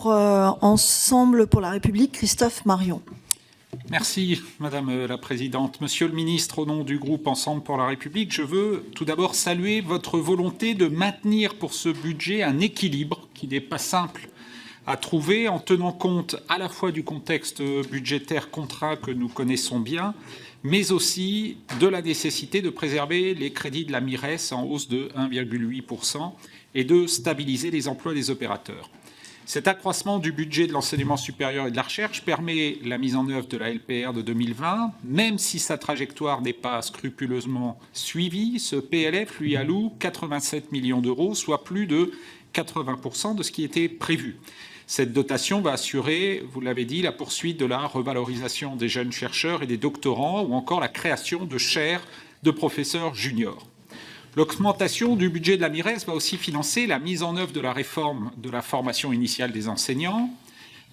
pour Ensemble pour la République, Christophe Marion. Merci, Madame la Présidente. Monsieur le Ministre, au nom du groupe Ensemble pour la République, je veux tout d'abord saluer votre volonté de maintenir pour ce budget un équilibre qui n'est pas simple à trouver en tenant compte à la fois du contexte budgétaire contraint que nous connaissons bien, mais aussi de la nécessité de préserver les crédits de la MIRES en hausse de 1,8% et de stabiliser les emplois des opérateurs. Cet accroissement du budget de l'enseignement supérieur et de la recherche permet la mise en œuvre de la LPR de 2020, même si sa trajectoire n'est pas scrupuleusement suivie. Ce PLF lui alloue 87 millions d'euros, soit plus de 80% de ce qui était prévu. Cette dotation va assurer, vous l'avez dit, la poursuite de la revalorisation des jeunes chercheurs et des doctorants ou encore la création de chaires de professeurs juniors. L'augmentation du budget de la MIRES va aussi financer la mise en œuvre de la réforme de la formation initiale des enseignants.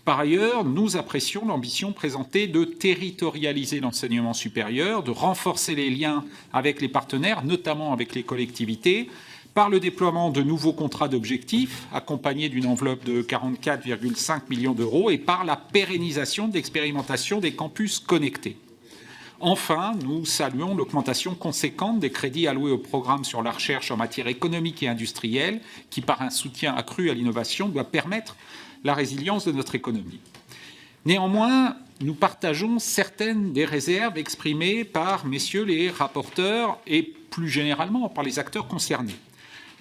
Par ailleurs, nous apprécions l'ambition présentée de territorialiser l'enseignement supérieur, de renforcer les liens avec les partenaires, notamment avec les collectivités, par le déploiement de nouveaux contrats d'objectifs, accompagnés d'une enveloppe de 44,5 millions d'euros, et par la pérennisation d'expérimentation des campus connectés. Enfin, nous saluons l'augmentation conséquente des crédits alloués au programme sur la recherche en matière économique et industrielle, qui, par un soutien accru à l'innovation, doit permettre la résilience de notre économie. Néanmoins, nous partageons certaines des réserves exprimées par messieurs les rapporteurs et plus généralement par les acteurs concernés.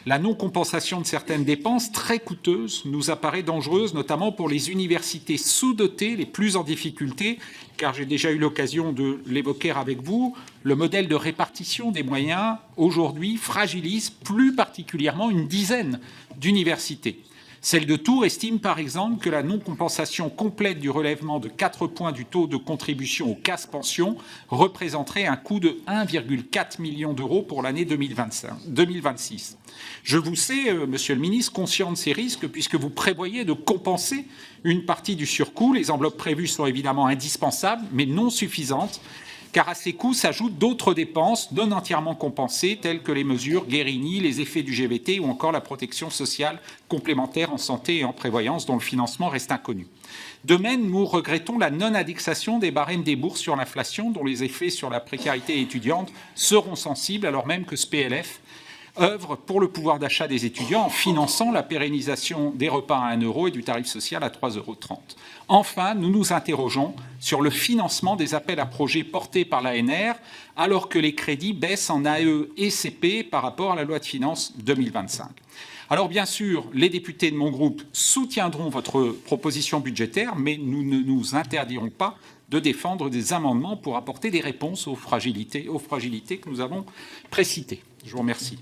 La non-compensation de certaines dépenses très coûteuses nous apparaît dangereuse, notamment pour les universités sous-dotées les plus en difficulté, car j'ai déjà eu l'occasion de l'évoquer avec vous, le modèle de répartition des moyens aujourd'hui fragilise plus particulièrement une dizaine d'universités. Celle de Tours estime par exemple que la non-compensation complète du relèvement de 4 points du taux de contribution au CAS Pension représenterait un coût de 1,4 million d'euros pour l'année 2026. Je vous sais, Monsieur le Ministre, conscient de ces risques puisque vous prévoyez de compenser une partie du surcoût. Les enveloppes prévues sont évidemment indispensables, mais non suffisantes, car à ces coûts s'ajoutent d'autres dépenses non entièrement compensées, telles que les mesures Guérini, les effets du GVT ou encore la protection sociale complémentaire en santé et en prévoyance, dont le financement reste inconnu. De même, nous regrettons la non-indexation des barèmes des bourses sur l'inflation, dont les effets sur la précarité étudiante seront sensibles, alors même que ce PLF œuvre pour le pouvoir d'achat des étudiants en finançant la pérennisation des repas à 1 € et du tarif social à 3,30 €. Enfin, nous nous interrogeons sur le financement des appels à projets portés par l'ANR, alors que les crédits baissent en AE et CP par rapport à la loi de finances 2025. Alors bien sûr, les députés de mon groupe soutiendront votre proposition budgétaire, mais nous ne nous interdirons pas de défendre des amendements pour apporter des réponses aux fragilités que nous avons précitées. Je vous remercie.